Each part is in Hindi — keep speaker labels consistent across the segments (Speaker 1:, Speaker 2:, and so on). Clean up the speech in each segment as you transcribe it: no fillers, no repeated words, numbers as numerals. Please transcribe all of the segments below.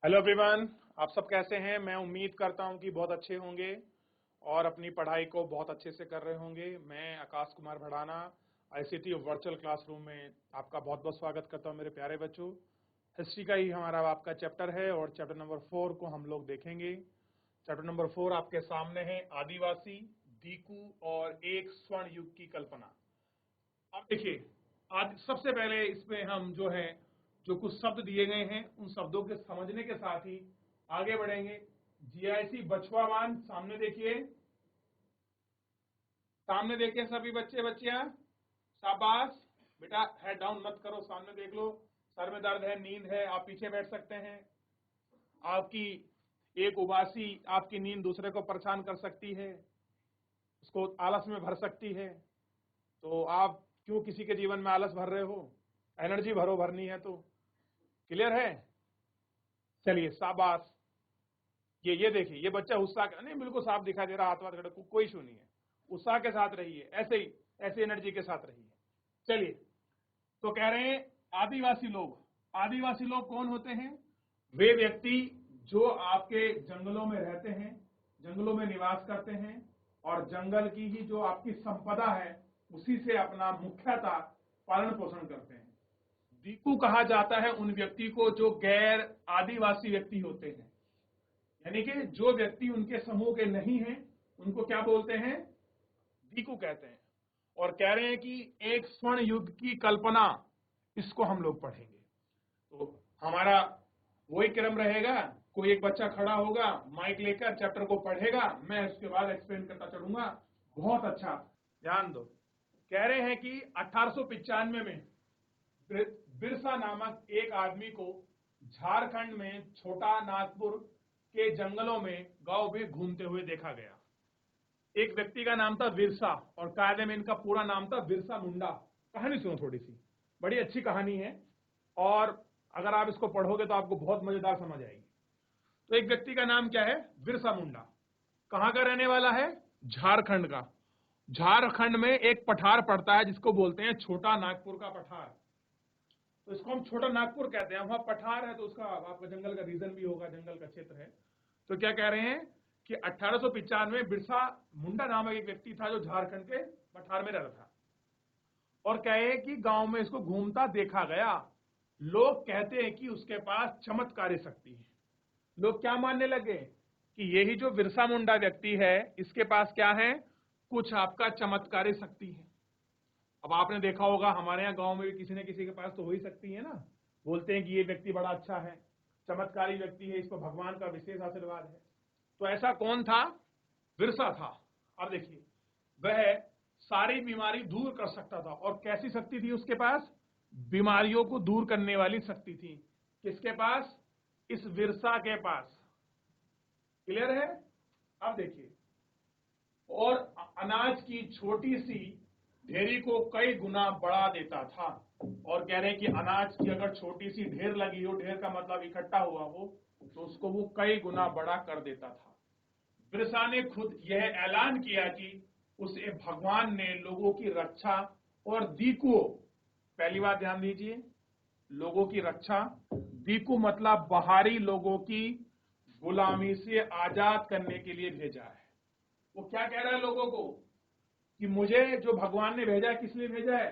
Speaker 1: हेलो एवरीवन, आप सब कैसे हैं। मैं उम्मीद करता हूं कि बहुत अच्छे होंगे और अपनी पढ़ाई को बहुत अच्छे से कर रहे होंगे। मैं Akash Kumar Bhadana ICT virtual classroom में आपका बहुत बहुत स्वागत करता हूं। मेरे प्यारे बच्चों, हिस्ट्री का ही हमारा आपका चैप्टर है और चैप्टर नंबर 4 को हम लोग देखेंगे। चैप्टर नंबर 4 आपके सामने है आदिवासी, दीकू और एक स्वर्ण युग की कल्पना। अब देखिए, आज सबसे पहले इसमें हम जो कुछ शब्द दिए गए हैं उन शब्दों के समझने के साथ ही आगे बढ़ेंगे। जीआईसी बछुआवान, सामने देखिए, सामने देखिए सभी बच्चे बच्चियां, शाबाश बेटा, हेड डाउन मत करो, सामने देख लो। सर में दर्द है, नींद है, आप पीछे बैठ सकते हैं। आपकी एक उबासी आपकी नींद दूसरे को परेशान कर सकती है, उसको आलस में भर सकती है। तो आप क्यों किसी के जीवन में आलस भर रहे हो? एनर्जी भरो, भरनी है तो। क्लियर है? चलिए शाबाश। ये देखिए, ये बच्चा उत्साह नहीं, बिल्कुल साफ दिखाई दे रहा, हाथ वाथ खड़े, कोई इशू नहीं है। उत्साह के साथ रहिए, ऐसे ही ऐसे एनर्जी के साथ रहिए। चलिए, तो कह रहे हैं आदिवासी लोग। आदिवासी लोग कौन होते हैं? वे व्यक्ति जो आपके जंगलों में रहते हैं, जंगलों में निवास करते हैं और जंगल की ही जो आपकी संपदा है उसी से अपना मुख्यतः पालन पोषण करते हैं। दीकू कहा जाता है उन व्यक्ति को जो गैर आदिवासी व्यक्ति होते हैं, यानी कि जो व्यक्ति उनके समूह के नहीं हैं उनको क्या बोलते हैं? दीकू कहते हैं। और कह रहे हैं कि एक स्वर्ण युग की कल्पना, इसको हम लोग पढ़ेंगे। तो हमारा वही क्रम रहेगा, कोई एक बच्चा खड़ा होगा माइक लेकर, चैप्टर को पढ़ेगा, मैं उसके बाद एक्सप्लेन करता चलूंगा। बहुत अच्छा, ध्यान दो। कह रहे हैं कि 1895 में बिरसा नामक एक आदमी को झारखंड में छोटा नागपुर के जंगलों में गांव में घूमते हुए देखा गया। एक व्यक्ति का नाम था बिरसा और कायदे में इनका पूरा नाम था बिरसा मुंडा। कहानी सुनो थोड़ी सी, बड़ी अच्छी कहानी है और अगर आप इसको पढ़ोगे तो आपको बहुत मजेदार समझ आएगी। तो एक व्यक्ति का नाम क्या है? बिरसा मुंडा। कहां का रहने वाला है? झारखंड का। झारखंड में एक पठार पड़ता है जिसको बोलते हैं छोटा नागपुर का पठार। तो इसको हम छोटा नागपुर कहते हैं। वहां पठार है तो उसका आपका जंगल का रीजन भी होगा, जंगल का क्षेत्र है। तो क्या कह रहे हैं कि 1895 में बिरसा मुंडा नामक एक व्यक्ति था जो झारखंड के पठार में रहता था और कहे कि गांव में इसको घूमता देखा गया। लोग कहते हैं कि उसके पास चमत्कारी शक्ति है। लोग क्या मानने लगे कि यही जो बिरसा मुंडा व्यक्ति है इसके पास क्या है? कुछ आपका चमत्कारी शक्ति है। अब आपने देखा होगा हमारे यहाँ गांव में भी किसी न किसी के पास तो हो ही सकती है ना। बोलते हैं कि ये व्यक्ति बड़ा अच्छा है, चमत्कारी व्यक्ति है, इस पर भगवान का विशेष आशीर्वाद है। तो ऐसा कौन था? बिरसा था। अब देखिए, वह सारी बीमारी दूर कर सकता था। और कैसी शक्ति थी उसके पास? बीमारियों को दूर करने वाली शक्ति थी। किसके पास? इस बिरसा के पास। क्लियर है? अब देखिए, और अनाज की छोटी सी ढेरी को कई गुना बढ़ा देता था। और कह रहे हैं कि अनाज की अगर छोटी सी ढेर लगी हो, ढेर का मतलब इकट्ठा हुआ हो, तो उसको वो कई गुना बड़ा कर देता था। बिरसा ने खुद यह ऐलान किया कि उसे भगवान ने लोगों की रक्षा और दीकू, पहली बात ध्यान दीजिए, लोगों की रक्षा, दीकू मतलब बाहरी लोगों की गुलामी से आजाद करने के लिए भेजा है। वो क्या कह रहा है लोगों को कि मुझे जो भगवान ने भेजा है, किस लिए भेजा है?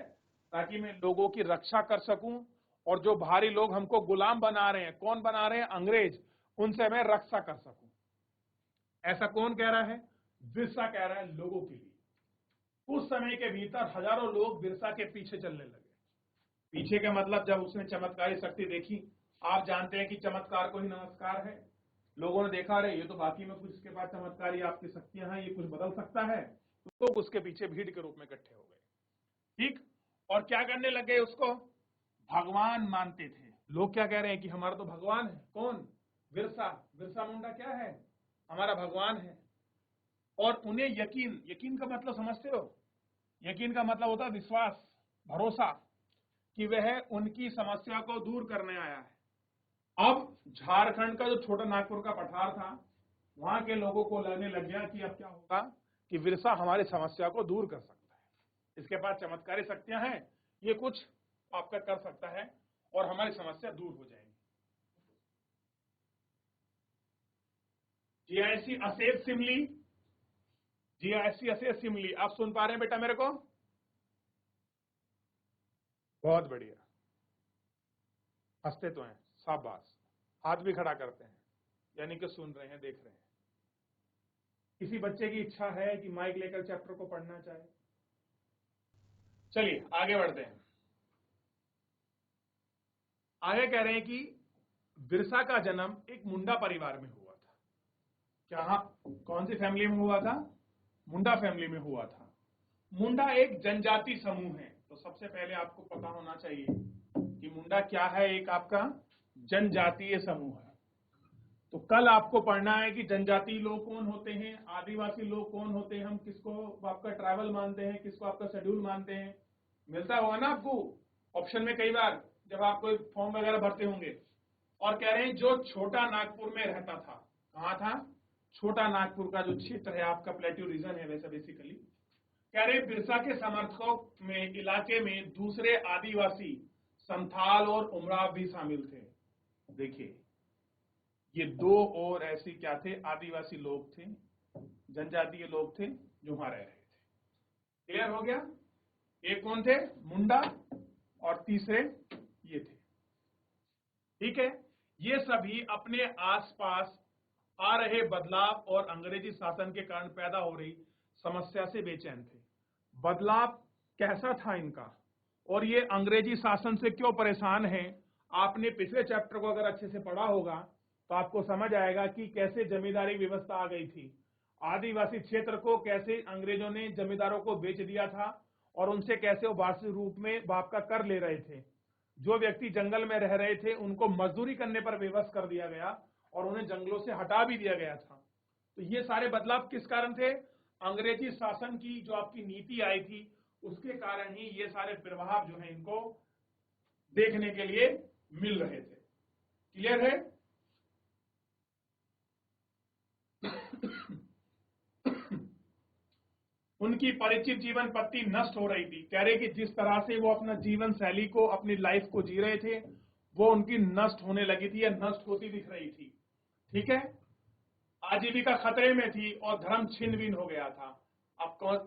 Speaker 1: ताकि मैं लोगों की रक्षा कर सकूं और जो बाहरी लोग हमको गुलाम बना रहे हैं, कौन बना रहे हैं? अंग्रेज, उनसे मैं रक्षा कर सकूं। ऐसा कौन कह रहा है? बिरसा कह रहा है लोगों के लिए। उस समय के भीतर हजारों लोग बिरसा के पीछे चलने लगे। पीछे का मतलब जब उसने चमत्कारी शक्ति देखी, आप जानते हैं कि चमत्कार को ही नमस्कार है। लोगों ने देखा, रहे ये तो बाकी में कुछ इसके पास चमत्कारी आपकी शक्तियां हैं, ये कुछ बदल सकता है। तो लोग उसके पीछे भीड़ के रूप में इकट्ठे हो गए। ठीक, और क्या करने लगे? उसको भगवान मानते थे। लोग क्या कह रहे हैं कि हमारा तो भगवान है। कौन? बिरसा। बिरसा मुंडा क्या है? हमारा भगवान है। और उन्हें यकीन, यकीन का मतलब समझते हो? यकीन का मतलब होता है विश्वास, भरोसा, कि वह उनकी समस्या को दूर करने आया है। अब झारखंड का जो छोटा नागपुर का पठार था, वहां के लोगों को लगने लग गया कि अब क्या होगा कि बिरसा हमारी समस्या को दूर कर सकता है, इसके पास चमत्कारी शक्तियां हैं, ये कुछ आपका कर सकता है और हमारी समस्या दूर हो जाएगी। जियासी असेत सिमली, जियासी असेत सिमली। आप सुन पा रहे हैं बेटा मेरे को? बहुत बढ़िया, हंसते तो हैं, शाबाश। हाथ भी खड़ा करते हैं, यानी कि सुन रहे हैं, देख रहे हैं। किसी बच्चे की इच्छा है कि माइक लेकर चैप्टर को पढ़ना चाहे? चलिए आगे बढ़ते हैं। आगे कह रहे हैं कि बिरसा का जन्म एक मुंडा परिवार में हुआ था। क्या, कौन सी फैमिली में हुआ था? मुंडा फैमिली में हुआ था। मुंडा एक जनजाति समूह है, तो सबसे पहले आपको पता होना चाहिए कि मुंडा क्या है। एक आपका जनजातीय समूह है। तो कल आपको पढ़ना है कि जनजातीय लोग कौन होते हैं, आदिवासी लोग कौन होते हैं, हम किसको आपका ट्राइबल मानते हैं, किसको आपका शेड्यूल मानते हैं। मिलता होगा ना आपको ऑप्शन में कई बार जब आप कोई फॉर्म वगैरह भरते होंगे। और कह रहे हैं जो छोटा नागपुर में रहता था, कहां था? छोटा नागपुर का जो क्षेत्र है आपका, प्लेट्यू रीजन है वैसे बेसिकली। कह रहे बिरसा के समर्थकों में इलाके में दूसरे आदिवासी संथाल और उमराव भी शामिल थे। देखिए ये दो और ऐसी क्या थे? आदिवासी लोग थे, जनजातीय लोग थे जो वहां रह रहे थे। क्लियर हो गया? एक कौन थे? मुंडा, और तीसरे ये थे। ठीक है, ये सभी अपने आसपास आ रहे बदलाव और अंग्रेजी शासन के कारण पैदा हो रही समस्या से बेचैन थे। बदलाव कैसा था इनका, और ये अंग्रेजी शासन से क्यों परेशान हैं? आपने पिछले चैप्टर को अगर अच्छे से पढ़ा होगा तो आपको समझ आएगा कि कैसे जमींदारी व्यवस्था आ गई थी। आदिवासी क्षेत्र को कैसे अंग्रेजों ने जमींदारों को बेच दिया था, और उनसे कैसे वो वार्षिक रूप में बाप का कर ले रहे थे। जो व्यक्ति जंगल में रह रहे थे उनको मजदूरी करने पर विवश कर दिया गया, और उन्हें जंगलों से हटा भी दिया गया था। तो ये सारे बदलाव किस कारण थे? अंग्रेजी शासन की जो आपकी नीति आई थी उसके कारण ही ये सारे प्रभाव जो है इनको देखने के लिए मिल रहे थे। क्लियर है? उनकी परिचित जीवन पत्ति नष्ट हो रही थी। कह रहे कि जिस तरह से वो अपना जीवन शैली को, अपनी लाइफ को जी रहे थे, वो उनकी नष्ट होने लगी थी या नष्ट होती दिख रही थी। ठीक है, आजीविका खतरे में थी और धर्म छिन्न भिन्न हो गया था। अब कौन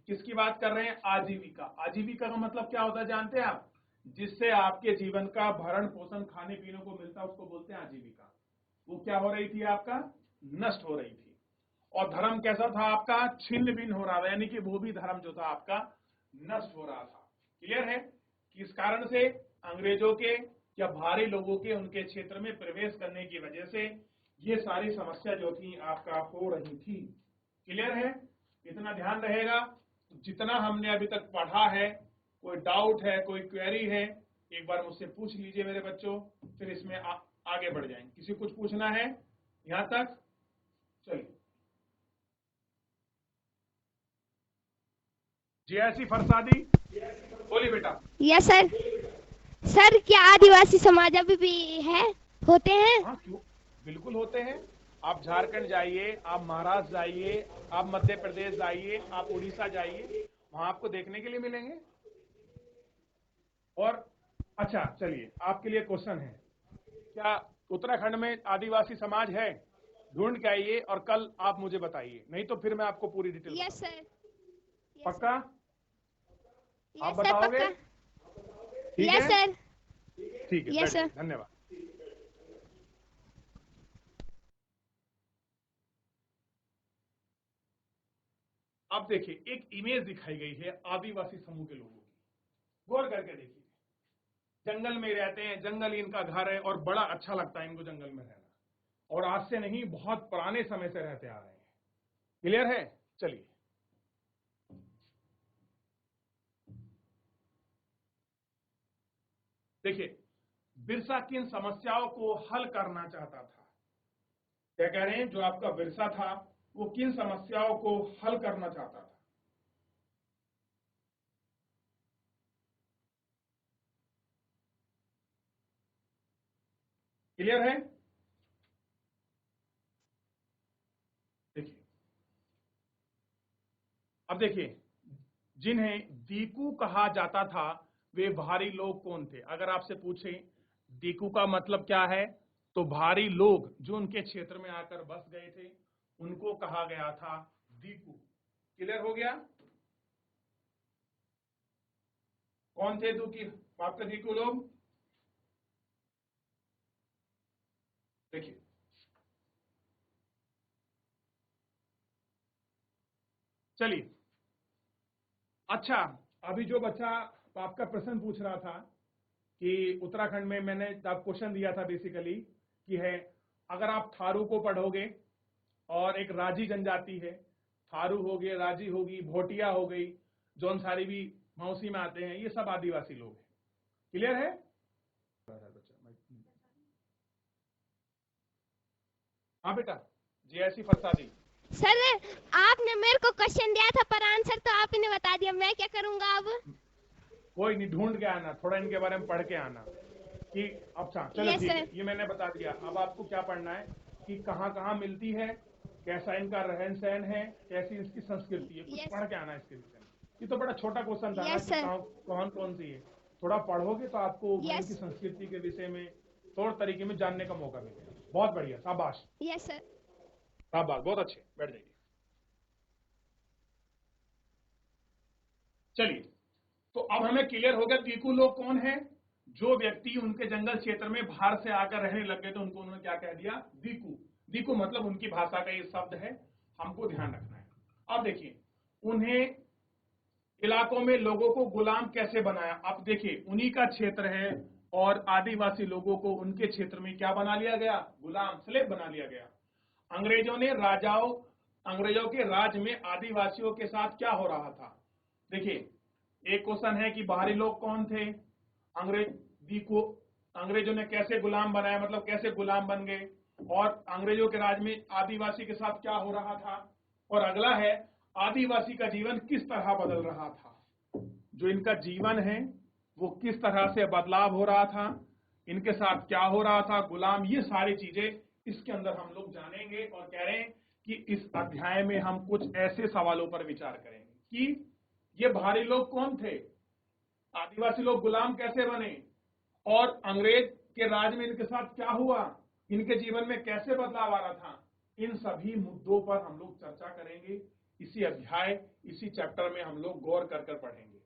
Speaker 1: किसकी बात कर रहे हैं? आजीविका। आजीविका का मतलब क्या होता है जानते हैं आप? जिससे आपके जीवन का भरण पोषण खाने पीने को मिलता है उसको बोलते हैं आजीविका। वो क्या हो रही थी? आपका नष्ट हो रही थी। और धर्म कैसा था? आपका छिन्न भिन्न हो रहा था, यानी कि वो भी धर्म जो था आपका नष्ट हो रहा था। क्लियर है? किस कारण से? अंग्रेजों के या भारी लोगों के उनके क्षेत्र में प्रवेश करने की वजह से ये सारी समस्या जो थी आपका हो रही थी। क्लियर है? इतना ध्यान रहेगा। जितना हमने अभी तक पढ़ा है, कोई डाउट है, कोई क्वेरी है, एक बार मुझसे पूछ लीजिए मेरे बच्चों, फिर इसमें आगे बढ़ जाएंगे। किसी कुछ पूछना है यहां तक? चलिए, जियासी फरसादी बोली बेटा।
Speaker 2: Yes sir. सर क्या आदिवासी समाज अभी भी है, होते हैं?
Speaker 1: हाँ क्यों, बिल्कुल होते हैं। आप झारखंड जाइए, आप महाराष्ट्र जाइए, आप मध्य प्रदेश जाइए, आप उड़ीसा जाइए, वहां आपको देखने के लिए मिलेंगे। और अच्छा चलिए, आपके लिए क्वेश्चन है, क्या उत्तराखंड में आदिवासी समाज है? ढूंढ के आइए और कल आप मुझे बताइए, नहीं तो फिर मैं आपको पूरी डिटेल
Speaker 2: यस
Speaker 1: बताऊंगा।
Speaker 2: सर।
Speaker 1: पक्का? आप
Speaker 2: यस सर,
Speaker 1: बताओगे?
Speaker 2: पक्का।
Speaker 1: ठीक
Speaker 2: यस
Speaker 1: है,
Speaker 2: सर।
Speaker 1: ठीक है,
Speaker 2: यस
Speaker 1: बैठिए,
Speaker 2: सर।
Speaker 1: धन्यवाद। अब देखिए, एक इमेज दिखाई गई है आदिवासी समूह के लोगों की, गौर करके देखिए। जंगल में रहते हैं, जंगल इनका घर है, और बड़ा अच्छा लगता है इनको जंगल में रहना, और आज से नहीं बहुत पुराने समय से रहते आ रहे हैं। क्लियर है? चलिए, देखिए बिरसा किन समस्याओं को हल करना चाहता था। क्या कह रहे हैं? जो आपका बिरसा था वो किन समस्याओं को हल करना चाहता था? क्लियर है? देखिए, अब देखिए, जिन्हें दीकू कहा जाता था वे भारी लोग कौन थे? अगर आपसे पूछे दीकू का मतलब क्या है, तो भारी लोग जो उनके क्षेत्र में आकर बस गए थे उनको कहा गया था दीकू। क्लियर हो गया? कौन थे आपके दीकू लोग? देखिए, चलिए। अच्छा, अभी जो बच्चा आपका प्रश्न पूछ रहा था कि उत्तराखंड में मैंने आप क्वेश्चन दिया था बेसिकली कि है, अगर आप थारू को पढ़ोगे और एक राजी जनजाति है, थारू हो गए, राजी होगी, भोटिया हो गई, जौनसारी भी मौसी में आते हैं, ये सब आदिवासी लोग हैं। क्लियर है? हाँ बेटा, जैसी फरसादी।
Speaker 2: सर आपने मेरे को क्वेश्चन दिया था पर आंसर तो आपने बता दिया, मैं क्या करूंगा अब?
Speaker 1: कोई नहीं, ढूंढ के आना, थोड़ा इनके बारे में पढ़ के आना कि अच्छा चलो
Speaker 2: Yes,
Speaker 1: ठीक
Speaker 2: sir.
Speaker 1: है, ये मैंने बता दिया। अब आपको क्या पढ़ना है कि कहाँ कहाँ मिलती है, कैसा इनका रहन सहन है, कैसी इसकी संस्कृति है, कुछ
Speaker 2: Yes.
Speaker 1: पढ़ के आना इसके विषय में। ये तो बड़ा छोटा क्वेश्चन था ना
Speaker 2: Yes,
Speaker 1: कि
Speaker 2: sir.
Speaker 1: कौन कौन सी है। थोड़ा पढ़ोगे तो आपको वहाँ
Speaker 2: Yes.
Speaker 1: की संस्कृति के विषय में तौर तरीके में जानने का मौका मिलेगा। बहुत बढ़िया, शाबाश
Speaker 2: Yes, sir.
Speaker 1: शाबाश, बहुत अच्छे, बैठ जाइए। चलिए, तो अब हमें क्लियर हो गया दीकू लोग कौन है। जो व्यक्ति उनके जंगल क्षेत्र में बाहर से आकर रहने लगे तो उनको उन्होंने क्या कह दिया? दीकू। दीकू मतलब उनकी भाषा का ये शब्द है, हमको ध्यान रखना है। अब देखिए, उन्हें इलाकों में लोगों को गुलाम कैसे बनाया। अब देखिए, उन्हीं का क्षेत्र है और आदिवासी लोगों को उनके क्षेत्र में क्या बना लिया गया? गुलाम, स्लेव बना लिया गया। अंग्रेजों के राज में आदिवासियों के साथ क्या हो रहा था? देखिए, एक क्वेश्चन है कि बाहरी लोग कौन थे, अंग्रेजों ने कैसे गुलाम बनाया, मतलब कैसे गुलाम बन गए, और अंग्रेजों के राज में आदिवासी के साथ क्या हो रहा था। और अगला है, आदिवासी का जीवन किस तरह बदल रहा था। जो इनका जीवन है वो किस तरह से बदलाव हो रहा था, इनके साथ क्या हो रहा था, गुलाम, ये सारी चीजें इसके अंदर हम लोग जानेंगे। और कह रहे हैं कि इस अध्याय में हम कुछ ऐसे सवालों पर विचार करेंगे कि ये बाहरी लोग कौन थे, आदिवासी लोग गुलाम कैसे बने, और अंग्रेज के राज में इनके साथ क्या हुआ, इनके जीवन में कैसे बदलाव आ रहा था। इन सभी मुद्दों पर हम लोग चर्चा करेंगे। इसी अध्याय, इसी चैप्टर में हम लोग गौर कर पढ़ेंगे।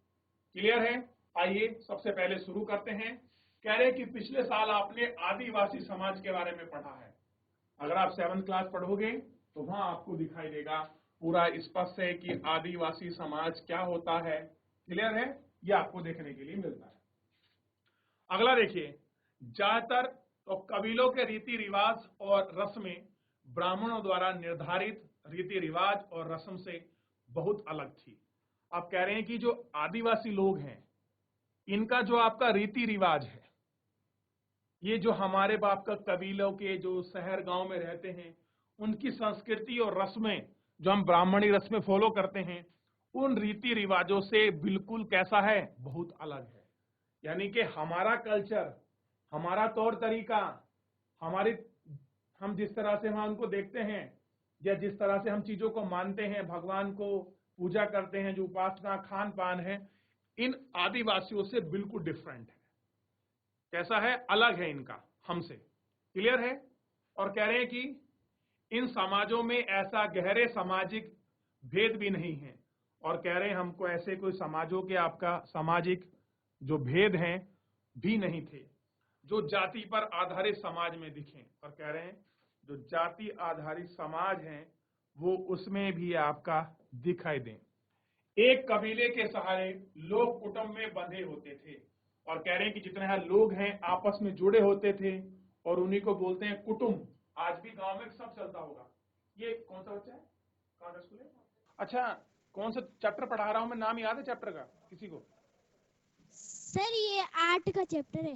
Speaker 1: क्लियर है? आइए सबसे पहले शुरू करते हैं। कह रहे कि पिछले साल आपने आदिवासी समाज के बारे में पढ़ा है। अगर आप 7th क्लास पढ़ोगे तो वहां आपको दिखाई देगा पूरा स्पष्ट है कि आदिवासी समाज क्या होता है। क्लियर है? यह आपको देखने के लिए मिलता है। अगला देखिए, ज्यादातर तो कबीलों के रीति रिवाज और रस्में ब्राह्मणों द्वारा निर्धारित रीति रिवाज और रस्म से बहुत अलग थी। आप कह रहे हैं कि जो आदिवासी लोग हैं, इनका जो आपका रीति रिवाज है, ये जो हमारे बाप का कबीलों के जो शहर गांव में रहते हैं, उनकी संस्कृति और रस्में जो हम ब्राह्मणी रस्में फॉलो करते हैं, उन रीति रिवाजों से बिल्कुल कैसा है? बहुत अलग है। यानी कि हमारा कल्चर, हमारा तौर तरीका, हम जिस तरह से वहां उनको देखते हैं या जिस तरह से हम चीजों को मानते हैं, भगवान को पूजा करते हैं, जो उपासना खान पान है, इन आदिवासियों से बिल्कुल डिफरेंट है। कैसा है? अलग है इनका हमसे। क्लियर है? और कह रहे हैं कि इन समाजों में ऐसा गहरे सामाजिक भेद भी नहीं है। और कह रहे हैं हमको ऐसे कोई समाजों के आपका सामाजिक जो भेद हैं भी नहीं थे जो जाति पर आधारित समाज में दिखें। और कह रहे हैं जो जाति आधारित समाज हैं वो उसमें भी आपका दिखाई दें। एक कबीले के सहारे लोग कुटुंब में बंधे होते थे। और कह रहे हैं कि जितने यहाँ लोग हैं आपस में जुड़े होते थे और उन्हीं को बोलते हैं कुटुंब। आज भी गांव में सब चलता होगा। ये कौन सा बच्चा है, कौन सा स्कूल है? अच्छा, कौन सा चैप्टर पढ़ा रहा हूं मैं, नाम याद है चैप्टर का किसी को?
Speaker 2: सर ये 8 का चैप्टर है।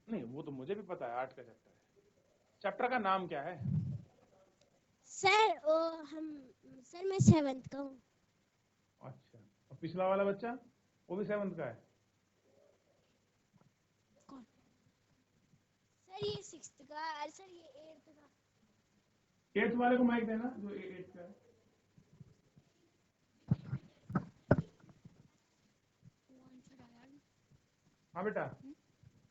Speaker 1: नहीं, वो तो मुझे भी पता है 8 का चैप्टर है। चैप्टर का नाम क्या है?
Speaker 2: सर सर मैं 7th का हूँ।
Speaker 1: अच्छा, और पिछला वाला बच्चा वो भी 7th का है?
Speaker 2: कौन? सर ये 6th का और सर ये 8th का।
Speaker 1: 8th वाले को माइक देना, जो 8th का है। हाँ बेटा,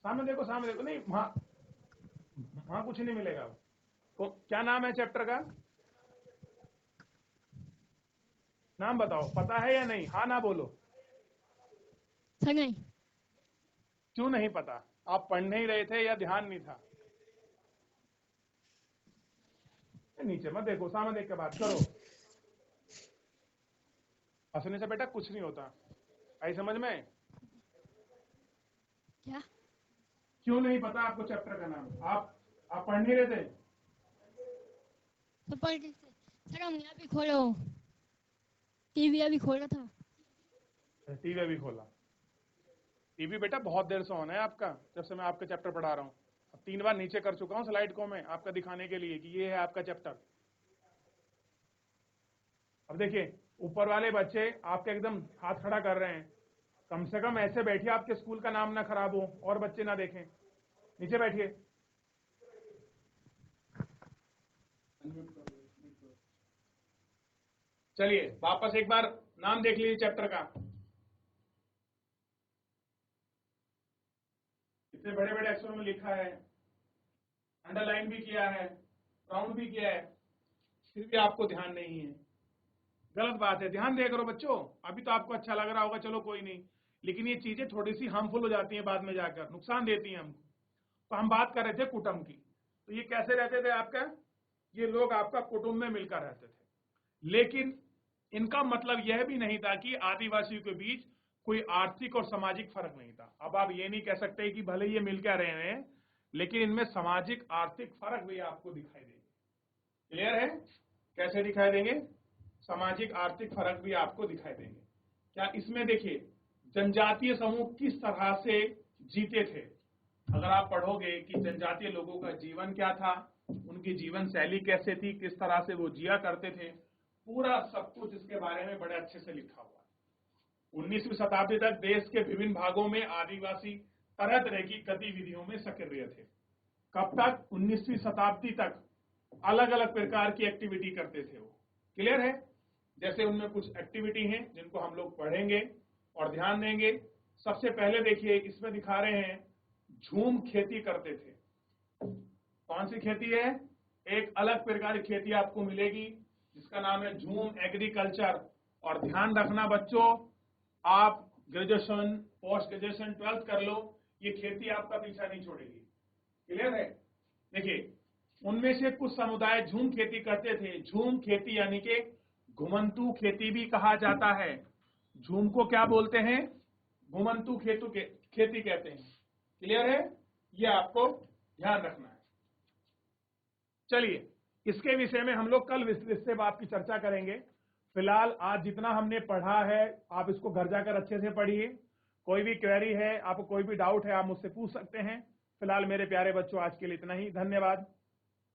Speaker 1: सामने देखो, सामने देखो। नहीं, वहां कुछ नहीं मिलेगा। तो क्या नाम है चैप्टर का? नाम बताओ, पता है या नहीं? हाँ ना बोलो।
Speaker 2: सर नहीं।
Speaker 1: क्यों नहीं पता? आप पढ़ नहीं रहे थे या ध्यान नहीं था? नीचे मत देखो, सामने देख के बात करो। हंसने से बेटा कुछ नहीं होता, आई समझ में?
Speaker 2: क्या?
Speaker 1: क्यों नहीं पता आपको चैप्टर का नाम? आप पढ़ नहीं रहे थे?
Speaker 2: तो पढ़ रहे थे सर, हम यहाँ भी खोलो, टीवी अभी खोला था।
Speaker 1: टीवी अभी खोला? टीवी बेटा बहुत देर से ऑन है आपका, जब से मैं आपका चैप्टर पढ़ा रहा हूँ। अब 3 बार नीचे कर चुका हूँ स्लाइड को मैं आपका दिखाने के लिए कि ये है आपका चैप्टर। अब देखिए, ऊपर वाले बच्चे आपके एकदम हाथ खड़ा कर रहे हैं। कम से कम ऐसे बैठिए आपके स्कूल का नाम ना खराब हो और बच्चे ना देखें। नीचे बैठिए। चलिए वापस एक बार नाम देख लीजिए चैप्टर का। इतने बड़े बड़े अक्षरों में लिखा है, अंडरलाइन भी किया है, राउंड भी किया है, फिर भी आपको ध्यान नहीं है। गलत बात है, ध्यान दिया करो बच्चों। अभी तो आपको अच्छा लग रहा होगा, चलो कोई नहीं, लेकिन ये चीजें थोड़ी सी हार्मफुल हो जाती हैं बाद में जाकर, नुकसान देती हैं हमको। तो हम बात कर रहे थे कुटुंब की। तो ये कैसे रहते थे आपका? ये लोग आपका कुटुंब में मिलकर रहते थे, लेकिन इनका मतलब यह भी नहीं था कि आदिवासियों के बीच कोई आर्थिक और सामाजिक फर्क नहीं था। अब आप ये नहीं कह सकते कि भले ये मिलकर रहे हैं, लेकिन इनमें सामाजिक आर्थिक फर्क भी आपको दिखाई देंगे। क्लियर है? कैसे दिखाई देंगे? सामाजिक आर्थिक फर्क भी आपको दिखाई देंगे। क्या इसमें देखिए, जनजातीय समूह किस तरह से जीते थे। अगर आप पढ़ोगे कि जनजातीय लोगों का जीवन क्या था, उनकी जीवन शैली कैसे थी, किस तरह से वो जिया करते थे, पूरा सब कुछ इसके बारे में बड़े अच्छे से लिखा हुआ है। 19वीं शताब्दी तक देश के विभिन्न भागों में आदिवासी तरह तरह की गतिविधियों में सक्रिय थे। कब तक? 19वीं शताब्दी तक अलग अलग प्रकार की एक्टिविटी करते थे वो। क्लियर है? जैसे उनमें कुछ एक्टिविटी हैं जिनको हम लोग पढ़ेंगे और ध्यान देंगे। सबसे पहले देखिए, इसमें दिखा रहे हैं झूम खेती करते थे। कौन सी खेती है? एक अलग प्रकार की खेती आपको मिलेगी जिसका नाम है झूम एग्रीकल्चर। और ध्यान रखना बच्चों, आप ग्रेजुएशन, पोस्ट ग्रेजुएशन, 12th कर लो, ये खेती आपका पीछा नहीं छोड़ेगी। क्लियर है? देखिए, उनमें से कुछ समुदाय झूम खेती करते थे। झूम खेती यानी कि घुमंतू खेती भी कहा जाता है। झूम को क्या बोलते हैं? घुमंतू खेती कहते हैं। क्लियर है? ये आपको ध्यान रखना है। चलिए, इसके विषय में हम लोग कल विस्तृत से बात की चर्चा करेंगे। फिलहाल आज जितना हमने पढ़ा है आप इसको घर जाकर अच्छे से पढ़िए। कोई भी क्वेरी है, आपको कोई भी डाउट है, आप मुझसे पूछ सकते हैं। फिलहाल मेरे प्यारे बच्चों, आज के लिए इतना ही। धन्यवाद।